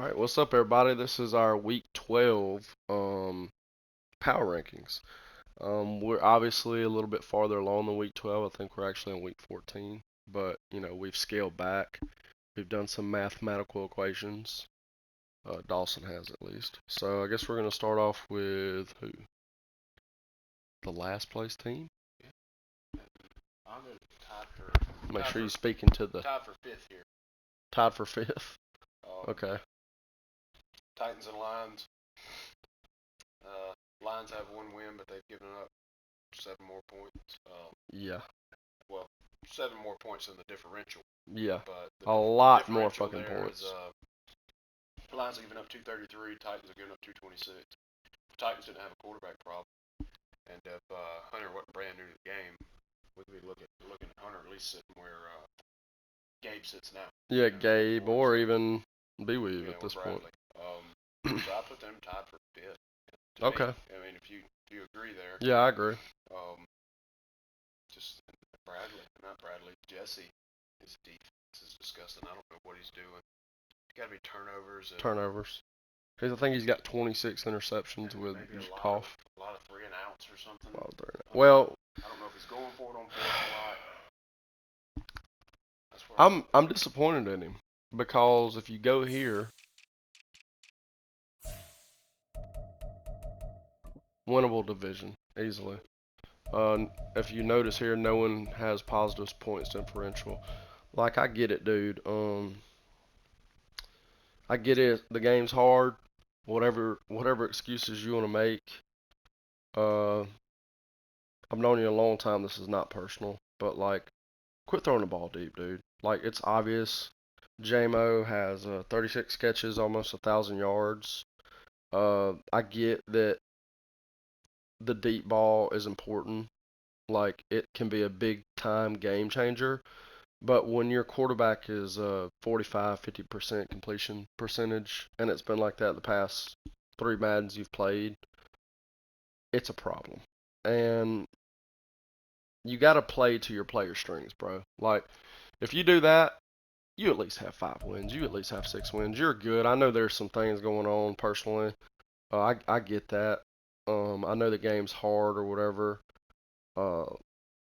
Alright, what's up everybody? This is our week 12 power rankings. We're obviously a little bit farther along than week 12. I think we're actually on week 14, but we've scaled back. We've done some mathematical equations. Dawson has at least. So I guess we're going to start off with who? The last place team? I'm in tied for Make tied sure for, you speak into the tied for fifth here. tied for fifth. Um, Okay. Titans and Lions. Lions have one win, but they've given up 7 more points. Yeah. Well, 7 more points in the differential. Yeah. But A lot more differential fucking there points. Lions have given up 233. Titans have given up 226. The Titans didn't have a quarterback problem, and if Hunter wasn't brand new to the game, we could be looking at Hunter at least sitting where Gabe sits now. Yeah, Gabe or even B-Weave at this point. So I put them tied for fifth. Okay. I mean, if you agree there. Yeah, I agree. Just not Bradley. Jesse, his defense is disgusting. I don't know what he's doing. Got to be turnovers. Turnovers. I think he's got 26 interceptions with Goff. A lot of 3 and outs or something. Well, I don't know if he's going for it on fourth a lot. I'm disappointed in him because if you go here, winnable division easily. If you notice here, no one has positive points differential. Like I get it, dude. I get it. The game's hard. Whatever excuses you want to make. I've known you a long time. This is not personal, but like, quit throwing the ball deep, dude. Like it's obvious. JMO has 36 catches, almost 1,000 yards. I get that the deep ball is important. Like it can be a big time game changer. But when your quarterback is 45, 50% completion percentage, and it's been like that the past 3 Maddens you've played, it's a problem. And you got to play to your player strengths, bro. Like, if you do that, you at least have 5 wins. You at least have 6 wins. You're good. I know there's some things going on personally. I get that. I know the game's hard or whatever. Uh,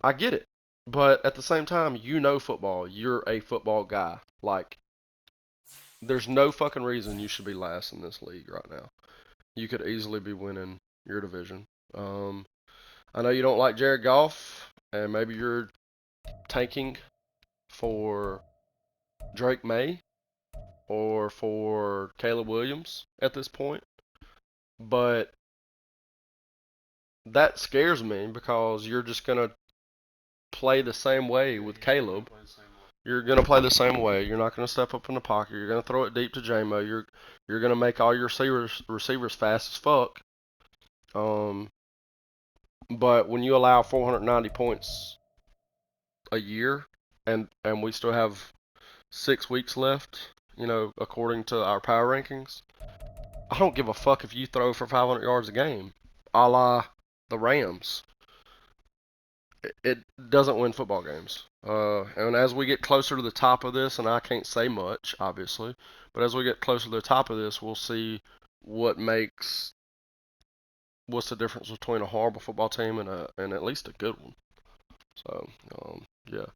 I get it. But at the same time, you know football. You're a football guy. Like, there's no fucking reason you should be last in this league right now. You could easily be winning your division. I know you don't like Jared Goff, and maybe you're tanking for Drake May or for Caleb Williams at this point. But that scares me because you're just going to play the same way with Caleb. You're going to play the same way. You're not going to step up in the pocket. You're going to throw it deep to JMO. You're going to make all your receivers fast as fuck. But when you allow 490 points a year and we still have 6 weeks left, according to our power rankings, I don't give a fuck if you throw for 500 yards a game, a la the Rams. It doesn't win football games. And as we get closer to the top of this, and I can't say much, obviously, but as we get closer to the top of this, we'll see what's the difference between a horrible football team and at least a good one. So, yeah.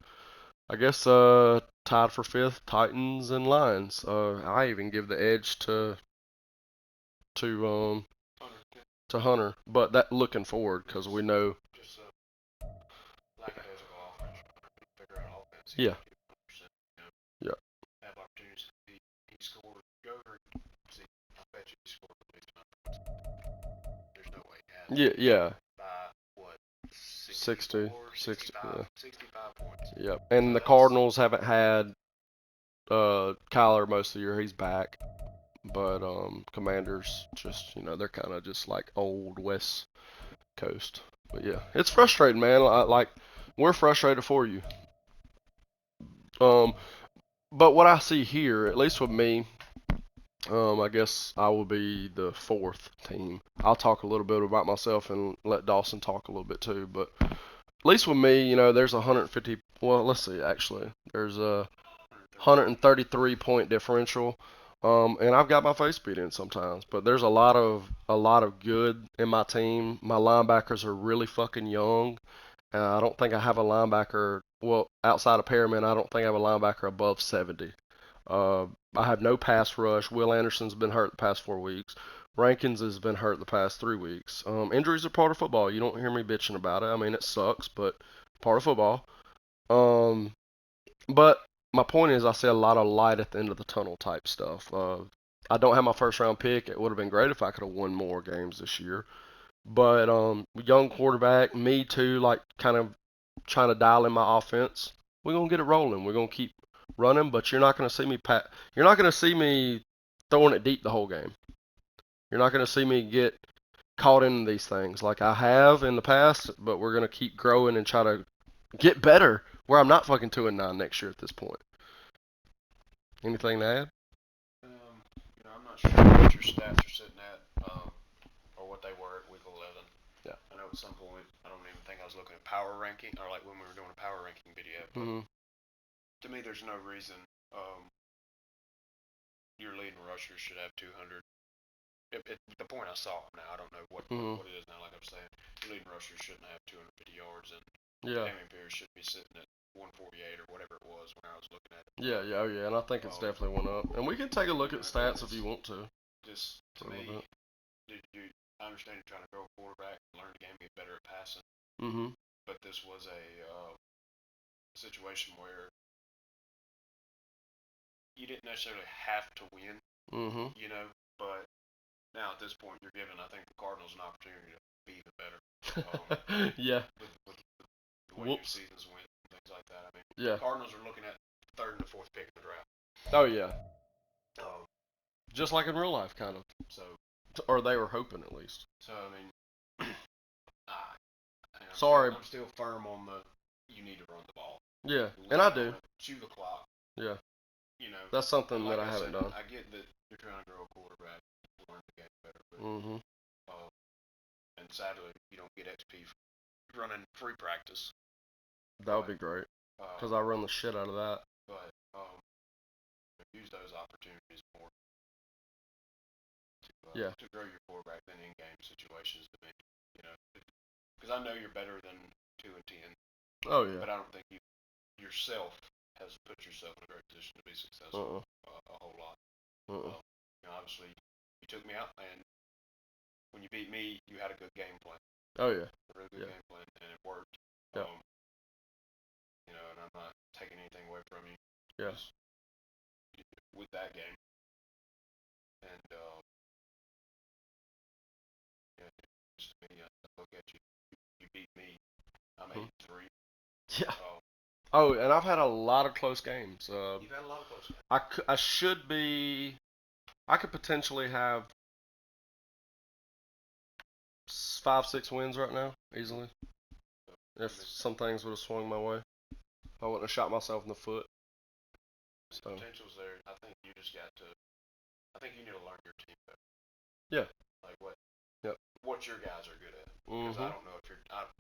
I guess tied for fifth, Titans and Lions. I even give the edge to Hunter, but that looking forward because we know. Yeah. Yeah. Have opportunities. He scored. Go over. See, I bet you he scored at least 100. There's no way he Yeah. has. Yeah. By what? 60, 65, yeah. 65 points. Yep. And the Cardinals haven't had Kyler most of the year. He's back. But Commanders just, they're kind of just like old West Coast. But yeah, it's frustrating, man. Like we're frustrated for you. But what I see here, at least with me, I guess I will be the fourth team. I'll talk a little bit about myself and let Dawson talk a little bit too. But at least with me, there's 150. Well, let's see. Actually, there's a 133 point differential. And I've got my face beat in sometimes, but there's a lot of good in my team. My linebackers are really fucking young, and I don't think I have a linebacker. Well, outside of Perriman, I don't think I have a linebacker above 70. Uh, I have no pass rush. Will Anderson's been hurt the past 4 weeks. Rankins has been hurt the past 3 weeks. Injuries are part of football. You don't hear me bitching about it. I mean, it sucks, but part of football. Um, but my point is, I see a lot of light at the end of the tunnel type stuff. I don't have my first round pick. It would have been great if I could have won more games this year. But young quarterback, me too, like kind of trying to dial in my offense. We're gonna get it rolling. We're gonna keep running, but you're not gonna see me You're not gonna see me throwing it deep the whole game. You're not gonna see me get caught in these things like I have in the past. But we're gonna keep growing and try to get better. Where I'm not fucking 2-9 next year at this point. Anything to add? I'm not sure what your stats are sitting at, or what they were at week 11. Yeah. I know at some point, I don't even think I was looking at power ranking, or like when we were doing a power ranking video. But to me, there's no reason your leading rusher should have 200. The point I saw now, I don't know what it is now. Like I'm saying, your leading rusher shouldn't have 250 yards, and Yeah. Damian Pierce should be sitting at 148 or whatever it was when I was looking at it. Yeah, yeah, oh yeah, and I think it's definitely went up. And we can take a look at stats if you want to. Just to me, I understand you're trying to grow a quarterback, learn the game, get better at passing. But this was a situation where you didn't necessarily have to win, but now at this point you're giving, I think, the Cardinals an opportunity to be even better. Yeah. With the way your seasons went and things like that. I mean, Yeah. the Cardinals are looking at third and the fourth pick in the draft. Oh yeah. Just like in real life, kind of. So, or they were hoping at least. So I mean, Sorry. I'm still firm on the you need to run the ball. Yeah, and I do. Chew the clock. Yeah. That's something that I haven't done. I get that you're trying to grow a quarterback, learn the game better, but and sadly you don't get XP for running free practice. That would be great, because I run the shit out of that. But use those opportunities more to grow your quarterback than in-game situations. To me, because I know you're better than 2-10. Oh yeah. But I don't think you yourself has put yourself in a great position to be successful a whole lot. Obviously, you took me out, and when you beat me, you had a good game plan. Oh yeah. A really good game plan, and it worked. Yeah. And I'm not taking anything away from you. Yes. With that game, and just to me, I look at you. You beat me. I'm 83. Yeah. Oh, and I've had a lot of close games. You've had a lot of close games. I should be. I could potentially have 5, 6 wins right now, easily. If some things would have swung my way, I wouldn't have shot myself in the foot. So potential's there. I think you just got to. I think you need to learn your team better. Yeah. Like what? Yep. What your guys are good at. Because I don't know if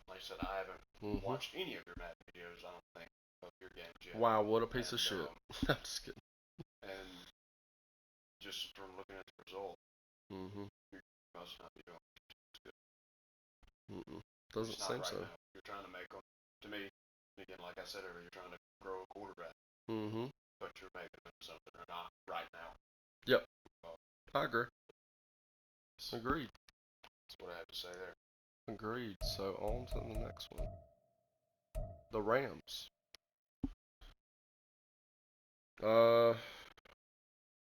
like I said, I haven't watched any of your Madden videos. I don't think of your games yet. Wow, what a piece of shit. I'm just kidding. And just from looking at the result, you must not be doing good. Doesn't seem right so. Now. You're trying to make them. To me, again, like I said earlier, you're trying to grow a quarterback. But you're making them something they're not right now. Yep. I agree. Agreed. That's what I have to say there. Agreed. So on to the next one. The Rams.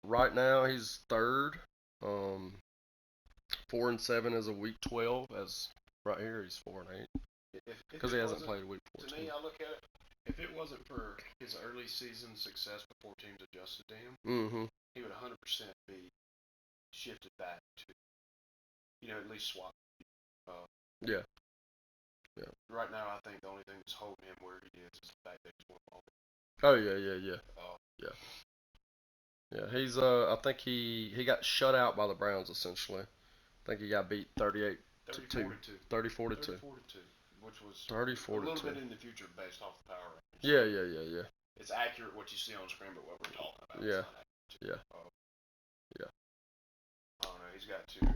Right now he's third. 4-7 as a week 12. As right here he's 4-8. Because he hasn't played week 14. To me, I look at it. If it wasn't for his early season success before teams adjusted to him, he would 100% be shifted back to, at least swap. Yeah. Right now, I think the only thing that's holding him where he is the fact that he's one longer. Oh yeah. Yeah, he's I think he got shut out by the Browns essentially. I think he got beat 38 to 2. 34 to 2. Which was 34 a little to 2. bit in the future based off the power rankings. Yeah. It's accurate what you see on screen, but what we're talking about is not accurate. he's got to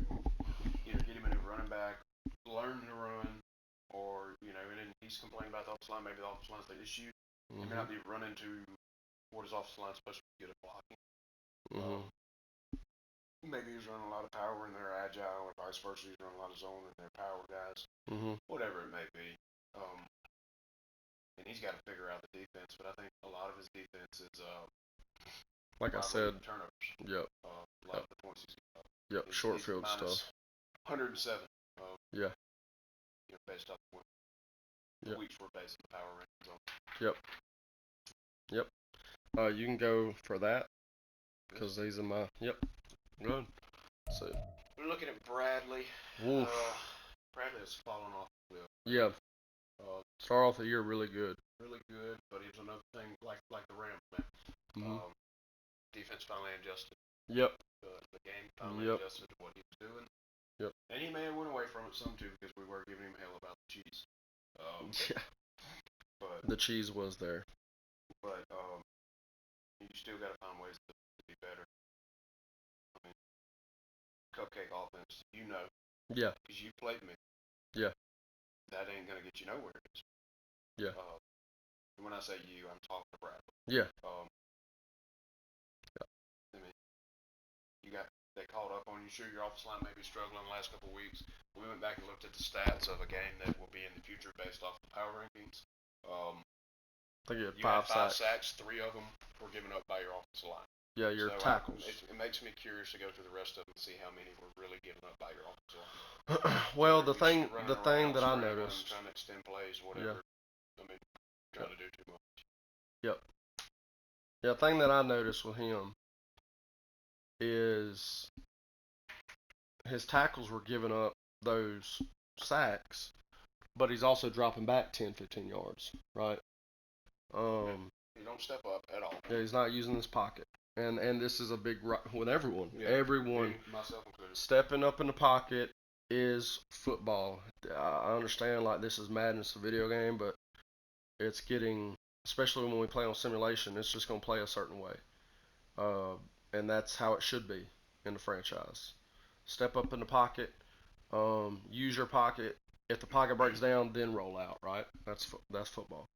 either get him a new running back, learn to run, or and then he's complaining about the offensive line. Maybe the offensive line's the issue. He may not be running to what his offensive line's supposed to be good at blocking. Maybe he's running a lot of power and they're agile, or vice versa. He's running a lot of zone and they're power guys. Whatever it may be. And he's got to figure out the defense. But I think a lot of his defense is like I said, turnovers. Yep. A lot of the points he's got. Yep. Short field stuff. 107. Yeah. Based off the weeks we're basing the power rankings on. Yep. You can go for that because these are my. Yep. Good. So we're looking at Bradley. Bradley has fallen off the cliff. Yeah. Start off the year really good. Really good, but it's another thing like the Rams, man. Defense finally adjusted. Yep. The game finally adjusted to what he was doing. Yep. And he may have went away from it some too because we were giving him hell about the cheese. Yeah. But the cheese was there. But you still got to find ways to be better. I mean, cupcake offense, Yeah. because you played me. Yeah. That ain't gonna get you nowhere. Yeah. And when I say you, I'm talking to Bradley. Yeah. I mean, they called up on you. Sure, your offensive line may be struggling the last couple of weeks. We went back and looked at the stats of a game that will be in the future based off the power rankings. I think you had You had five sacks. 3 of them were given up by your offensive line. Yeah, your tackles. It makes me curious to go through the rest of them and see how many were really given up by your offensive line. Well, the thing that I noticed, trying to extend plays, whatever. Yeah. I mean, trying to do too much. Yep. Yeah, the thing that I noticed with him is his tackles were giving up those sacks, but he's also dropping back 10, 15 yards, right? He don't step up at all. Yeah, he's not using his pocket. And this is a big with everyone. Yeah, everyone myself included. Stepping up in the pocket is football. I understand like this is Madden, it's a video game, but it's getting, especially when we play on simulation, it's just going to play a certain way. And that's how it should be in the franchise. Step up in the pocket, use your pocket. If the pocket breaks down, then roll out, right? That's football.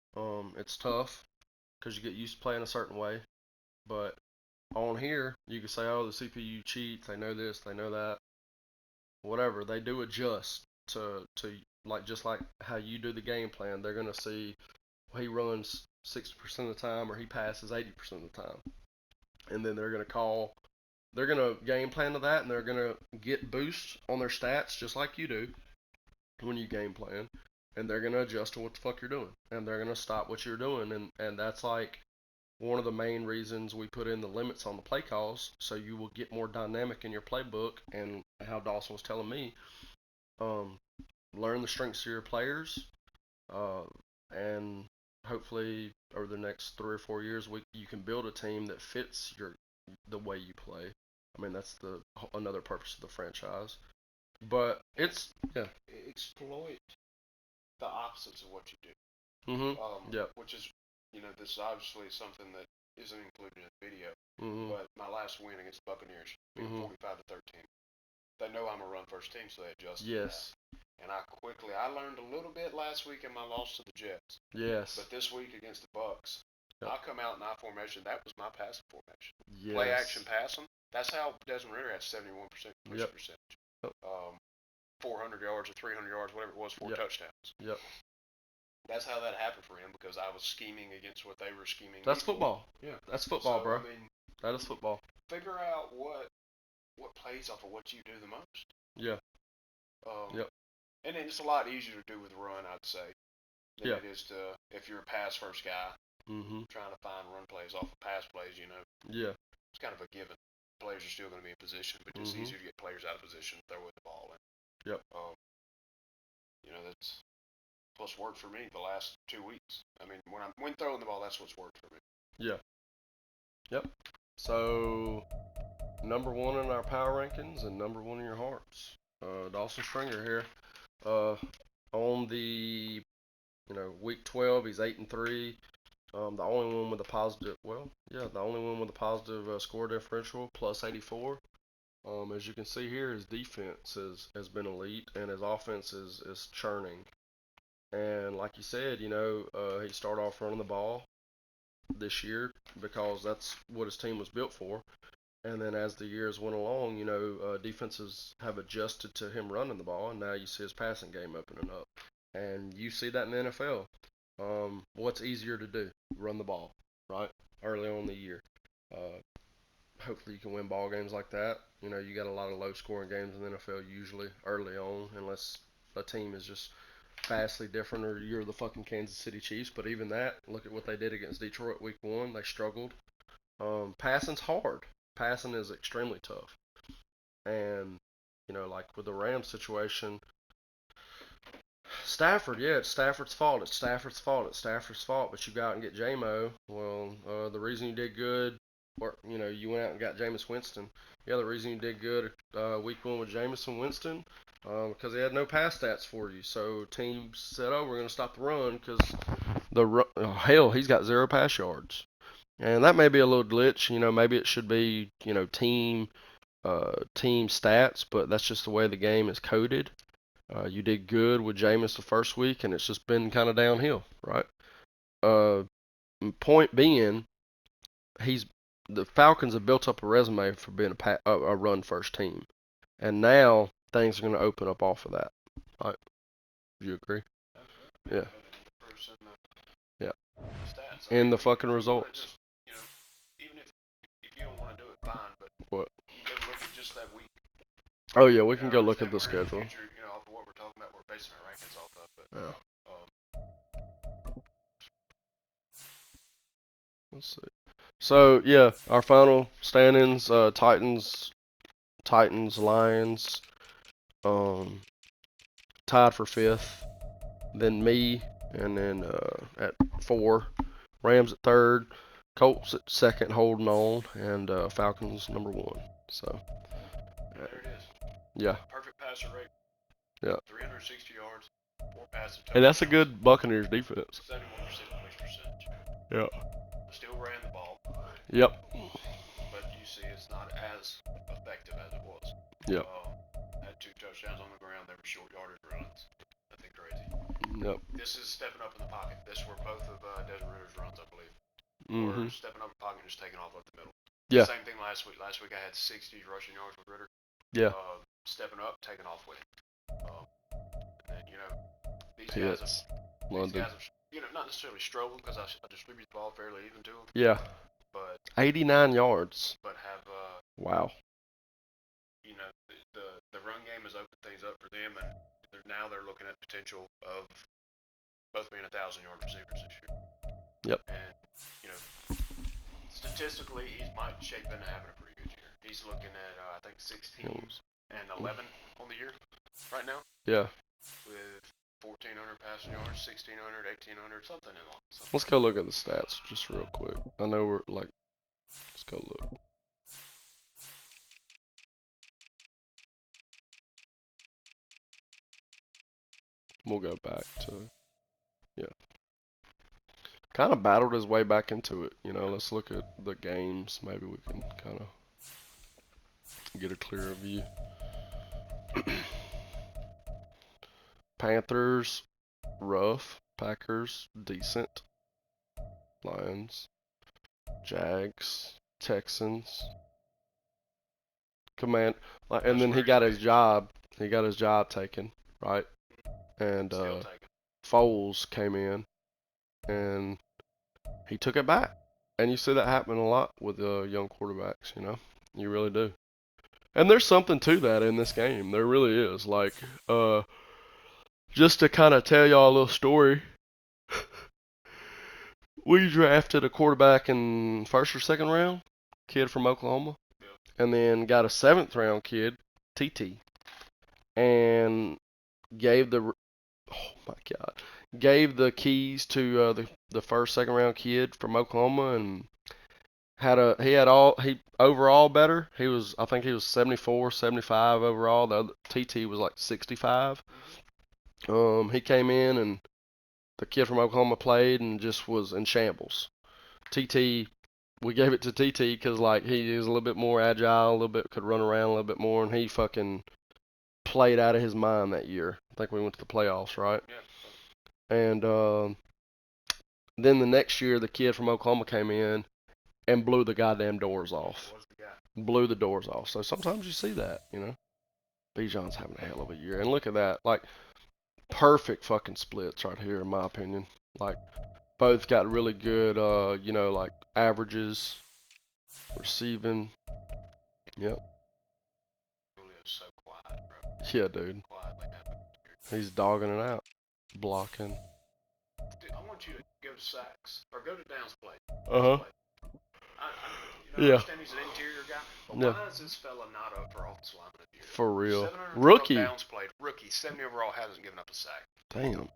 It's tough because you get used to playing a certain way, but on here you can say, oh, the CPU cheats. They know this, they know that, whatever. They do adjust to like just like how you do the game plan. They're gonna see he runs 60% of the time or he passes 80% of the time, and then they're gonna game plan to that, and they're gonna get boosts on their stats just like you do when you game plan, and they're gonna adjust to what the fuck you're doing, and they're gonna stop what you're doing, and that's like one of the main reasons we put in the limits on the play calls, so you will get more dynamic in your playbook. And how Dawson was telling me, learn the strengths of your players, and hopefully over the next 3 or 4 years, you can build a team that fits the way you play. I mean, that's another purpose of the franchise. But it's exploit the opposites of what you do. Which is, this is obviously something that isn't included in the video. But my last win against the Buccaneers, being 45-13, they know I'm a run first team, so they adjust. Yes. And I learned a little bit last week in my loss to the Jets. Yes. But this week against the Bucs, I'll come out in I formation. That was my passing formation. Yes. Play action passing. That's how Desmond Ritter had 71% completion percentage. 400 yards or 300 yards, whatever it was, 4 touchdowns. Yep. That's how that happened for him, because I was scheming against what they were scheming. That's football. Yeah. That's football, bro. I mean, that is football. Figure out what plays off of what you do the most. Yeah. And then it's a lot easier to do with run, I'd say, than it is if you're a pass first guy, trying to find run plays off of pass plays. Yeah. It's kind of a given. Players are still going to be in position, but it's easier to get players out of position, throw with the ball. And, yep. That's what's worked for me the last 2 weeks. I mean, when throwing the ball, that's what's worked for me. Yeah. Yep. So, number 1 in our power rankings and number 1 in your hearts. Dawson Stringer here. On the week 12, he's 8-3. The only one with a positive, the only one with a positive score differential, plus 84. As you can see here, his defense has been elite, and his offense is churning. And like you said, he started off running the ball this year because that's what his team was built for. And then as the years went along, defenses have adjusted to him running the ball, and now you see his passing game opening up. And you see that in the NFL. What's easier to do? Run the ball, right? Early on in the year. Uh, Hopefully you can win ball games like that. You got a lot of low scoring games in the NFL usually early on, unless a team is just vastly different or you're the fucking Kansas City Chiefs. But even that, look at what they did against Detroit week one. They struggled. Passing's hard. Passing is extremely tough. And, like with the Rams situation, Stafford, yeah, it's Stafford's fault. It's Stafford's fault. It's Stafford's fault. But you go out and get J-Mo. Well, the reason you did good, or you went out and got Jameis Winston. Yeah, the reason you did good week one with Jameis and Winston, because he had no pass stats for you. So teams said, oh, we're going to stop the run because hell, he's got 0 pass yards, and that may be a little glitch. Maybe it should be team stats, but that's just the way the game is coded. You did good with Jameis the first week, and it's just been kind of downhill, right? Uh, Point being, he's the Falcons have built up a resume for being a run first team, and now things are going to open up off of that. Right? Do you agree? Yeah. Yeah. Stats. And the fucking results. Just, even if you don't want to do it, fine. But What? you go look at just that week. Oh yeah, we can go look at the schedule. Future, off of what we're talking about, we're basing our rankings off of. But Yeah. Let's see. So yeah, our final standings: Titans, Lions, tied for fifth. Then me, and then at 4, Rams at 3rd, Colts at 2nd, holding on, and Falcons number 1. So there it is. yeah, Perfect passer rate. yeah. 360 yards, 4 passes. Hey, that's a good Buccaneers defense. 71% completion percentage. Yeah. Still ran the ball. Yep. But you see, it's not as effective as it was. Yep. Had 2 touchdowns on the ground. They were short yardage runs. Nothing crazy. Yep. This is stepping up in the pocket. This were both of Desmond Ritter's runs, I believe. Mhm. Or stepping up in the pocket and just taking off up the middle. Yeah. Same thing last week. Last week I had 60 rushing yards with Ritter. Yeah. Stepping up, taking off with him. And then, these Hits. guys have, London. not necessarily struggled because I distribute the ball fairly even to them. Yeah. But 89 yards. But have wow. The run game has opened things up for them, and now they're looking at potential of both being 1,000-yard receivers this year. Yep. And statistically, he might shape into having a pretty good year. He's looking at I think 16 and 11 on the year right now. Yeah. With 1,400 passing yards, 1,600, 1,800, something in line. Let's go look at the stats just real quick. I know let's go look. We'll go back to, yeah. Kind of battled his way back into it. Let's look at the games. Maybe we can kind of get a clearer view. Panthers, rough. Packers, decent. Lions, Jags, Texans, and then he got his job. He got his job taken, right? And Foles came in, and he took it back. And you see that happening a lot with young quarterbacks. You really do. And there's something to that in this game. There really is. Just to kind of tell y'all a little story. We drafted a quarterback in first or second round, kid from Oklahoma, and then got a 7th round kid, TT, and gave the keys to the first second round kid from Oklahoma, and he overall better. I think he was 74, 75 overall. The other TT was like 65. He came in, and the kid from Oklahoma played and just was in shambles. TT we gave it to TT because like he is a little bit more agile, a little bit could run around a little bit more, and he fucking played out of his mind that year. I think we went to the playoffs, right? Yeah. And then the next year, the kid from Oklahoma came in and blew the goddamn doors off. Was the guy. Blew the doors off. So sometimes you see that, you know. Bijan's having a hell of a year, and look at that, like perfect fucking splits right here, in my opinion. Like both got really good, you know, like averages, receiving. Yep. Julio's so quiet, bro. Yeah, dude. Quiet like that. He's dogging it out, blocking. Dude, I want you to go to sacks or go to downs play. Uh huh. I Yeah. understand he's an interior guy, but Yeah. why is this fella not up for offensive lineman of the year? For real. 712 Rookie. downs played. Rookie. 70 overall, hasn't given up a sack. Damn.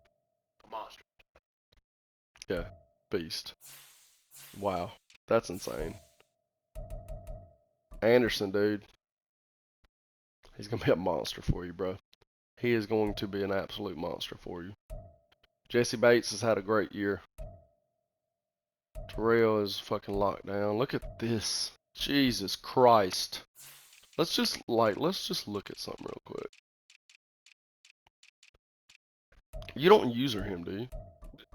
A monster. Yeah. Beast. Wow. That's insane. Anderson, dude. He's going to be a monster for you, bro. He is going to be an absolute monster for you. Jesse Bates has had a great year. Terrell is fucking locked down. Look at this. Jesus Christ. Let's just look at something real quick. You don't user him, do you?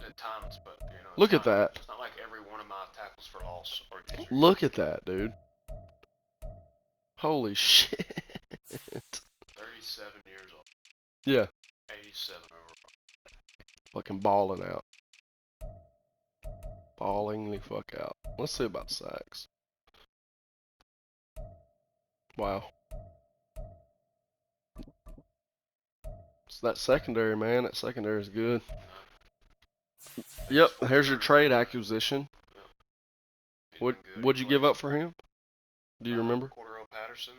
At times, but you know. Look at that. It's not like every one of my tackles for loss or user. Look at that, dude. Holy shit. 37 years old. Yeah. 87 overall. Fucking balling out. Balling the fuck out. Let's see about sacks. Wow. So that secondary, man. That secondary is good. Yep. Here's your trade acquisition. What'd you give up for him? Do you remember? Cordero Patterson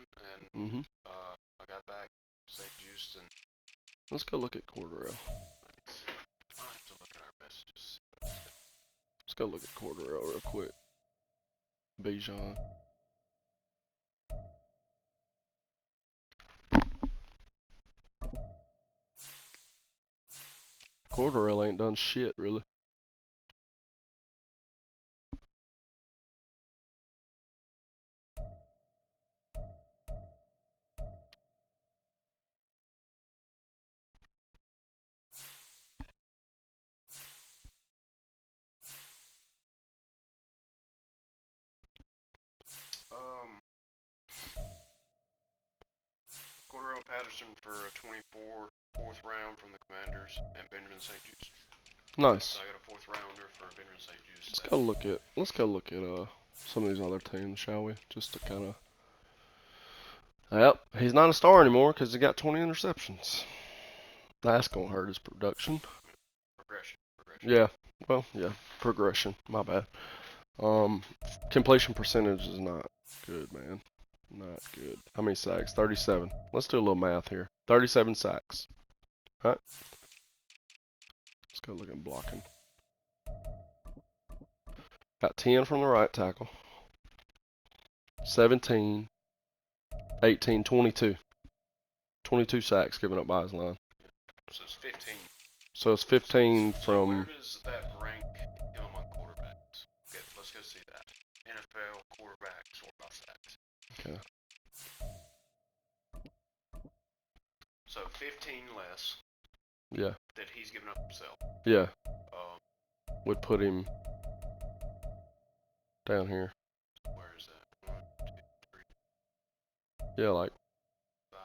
and Mm-hmm. I got back St. Just and Let's go look at Cordero. I have to look at our messages. Let's go look at Cordero real quick. Bijan. Cordero ain't done shit, really. Cordero Patterson for a 24 fourth round from the Commanders and Benjamin St. Just. Nice. So I got a fourth rounder for Benjamin St. Just. Let's go look at some of these other teams, shall we? Just to kind of. Yep, he's not a star anymore because he got 20 interceptions. That's gonna hurt his production. Progression. Yeah. Well, yeah. Progression. My bad. Completion percentage is not good, man. Not good. How many sacks? 37. Let's do a little math here. 37 sacks. All right. Let's go look at blocking. Got 10 from the right tackle. 17, 18, 22. 22 sacks given up by his line. So it's 15. So it's 15 So from. where does that rank him among quarterbacks? Okay, let's go see that. NFL quarterback sort by sacks. Okay. So 15 less. Yeah. That he's given up himself. Yeah. Would put him down here. Where is that? 1, 2, 3, Yeah, like. 5.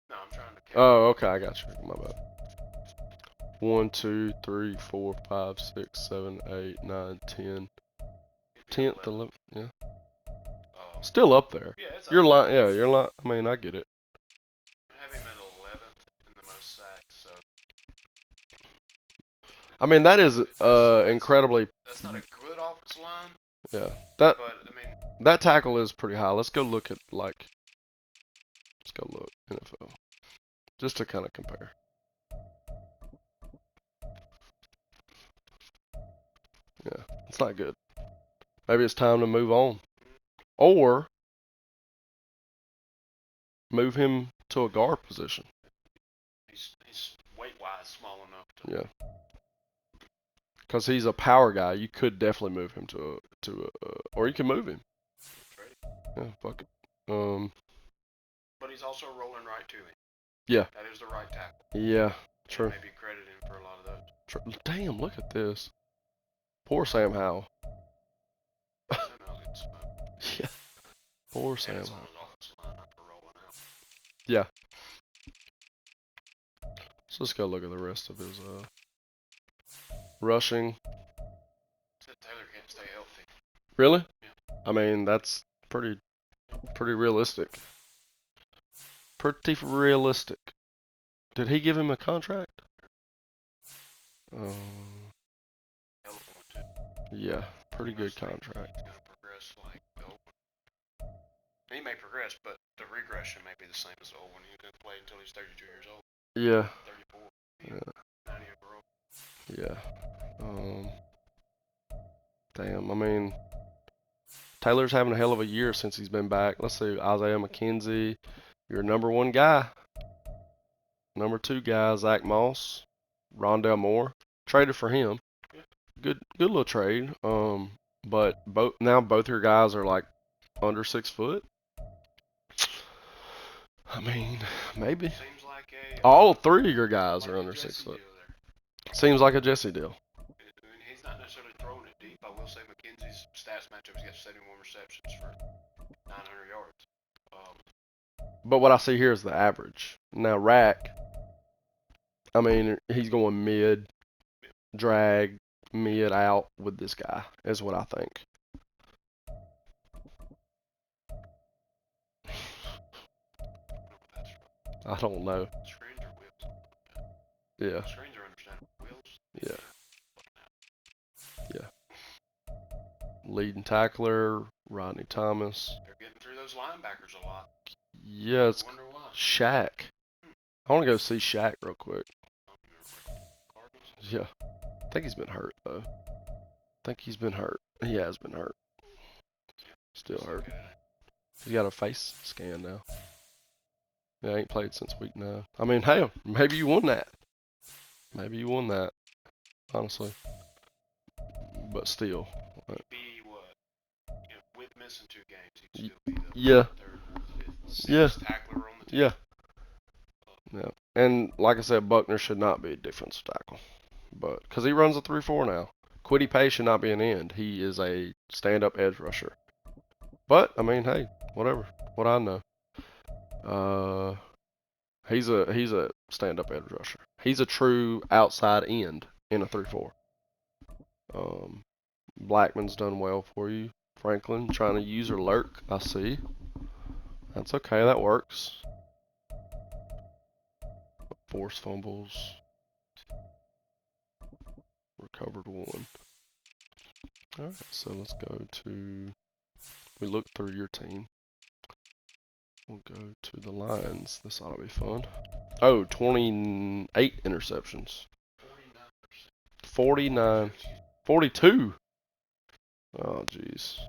No, I'm trying to count. Oh, okay, I got you. My bad. 1, 2, 3, 4, 5, 6, 7, 8, 9, 10. 10th, 11th, yeah. Still up there. Yeah, it's You're up lying. Yeah, you're lying. I mean, I get it. I have him at 11th in the most sacks, so. I mean, that is incredibly. That's not a good offensive line. Yeah, that. But I mean, that tackle is pretty high. Let's go look at like. Let's go look NFL, just to kind of compare. Yeah, it's not good. Maybe it's time to move on, or move him to a guard position. he's weight-wise small enough to. Yeah. Because he's a power guy, you could definitely move him to to or you can move him. Trade. Yeah, fuck it. But he's also rolling right to him. Yeah. That is the right tackle. Yeah, true. Maybe credit him for a lot of those. Damn, look at this. Poor Sam Howell. Yeah, poor Sam Howell. Yeah. So let's go look at the rest of his rushing. Taylor can't stay healthy. Really? Yeah. I mean, that's pretty realistic. Pretty realistic. Did he give him a contract? Yeah, pretty good contract. He's gonna progress like the old one. He may progress, but the regression may be the same as the old one. He's gonna play until he's 32 years old. Yeah. 34. Yeah. 90 overall. Yeah. Damn. I mean, Taylor's having a hell of a year since he's been back. Let's see, Isaiah McKenzie, your number one guy. Number two guy, Zach Moss, Rondell Moore. Traded for him. Good little trade. But both your guys are like under 6 foot. I mean, maybe. Seems like all three of your guys are under 6 foot. Seems like a Jesse deal. He's not necessarily throwing it deep. I will say McKenzie's stats matchup, he's got 71 receptions for 900 yards. But what I see here is the average. Now Rack, I mean, he's going mid, drag, mid out with this guy, is what I think. I don't know. Screens or wheels? Yeah. Screens are understandable. Wheels? Yeah. Yeah. Leading tackler, Rodney Thomas. They're getting through those linebackers a lot. Yeah, it's I wonder why. Shaq. I want to go see Shaq real quick. Yeah. I think he's been hurt, though. He has been hurt. Still hurt. He's got a face scan now. Yeah, ain't played since week 9. I mean, hey, maybe you won that. Honestly. But still. He'd be what? With missing 2 games, he'd still be the Yeah. 3rd, 4th, 5th, 6th Yeah. tackler on the team. Yeah. Yeah. And like I said, Buckner should not be a defensive tackle. But because he runs a 3-4 now. Quiddy Pay should not be an end. He is a stand-up edge rusher. But I mean, hey, whatever. What I know. He's a stand-up edge rusher. He's a true outside end in a 3-4. Blackman's done well for you. Franklin trying to use her lurk. I see. That's okay. That works. Force fumbles. Recovered 1. Alright, so let's go to... We looked through your team. We'll go to the Lions. This ought to be fun. Oh, 28 interceptions. 49. 42. Oh, jeez.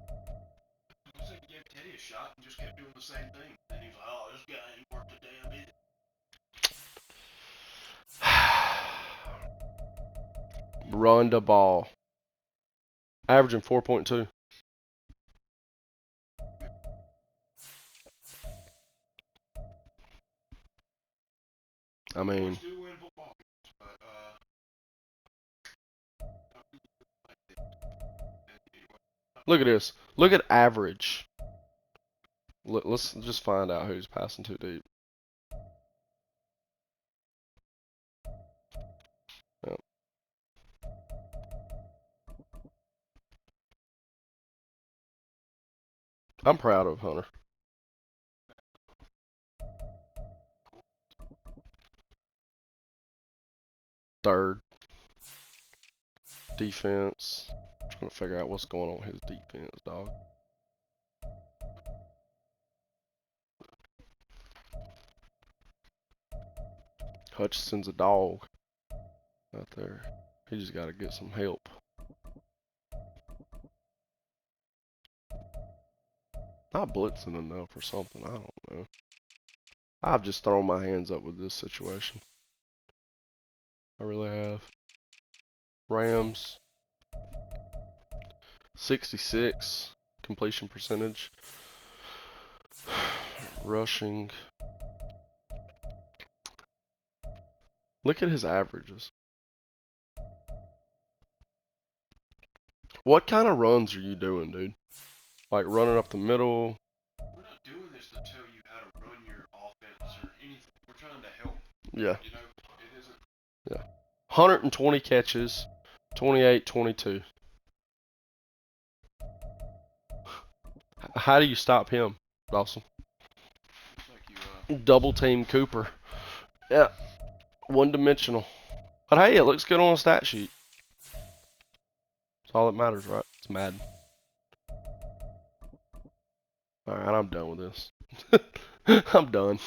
Looks like he gave Teddy a shot and just kept doing the same thing. And he's like, oh, this guy ain't worth a damn bit. Run the ball. Averaging 4.2. I mean, look at this. Look at average. Let's just find out who's passing too deep. Yep. I'm proud of Hunter. Third. Defense. Trying to figure out what's going on with his defense, dog. Hutchinson's a dog out there. He just got to get some help. Not blitzing enough or something. I don't know. I've just thrown my hands up with this situation. I really have. Rams. 66 completion percentage. Rushing. Look at his averages. What kind of runs are you doing, dude? Like running up the middle? We're not doing this to tell you how to run your offense or anything. We're trying to help. Yeah. You know, it isn't. Yeah. 120 catches, 28, 22. How do you stop him, Dawson? Looks like you, Double team Cooper. Yeah. One dimensional. But hey, it looks good on a stat sheet. That's all that matters, right? It's Madden. Alright, I'm done with this. I'm done.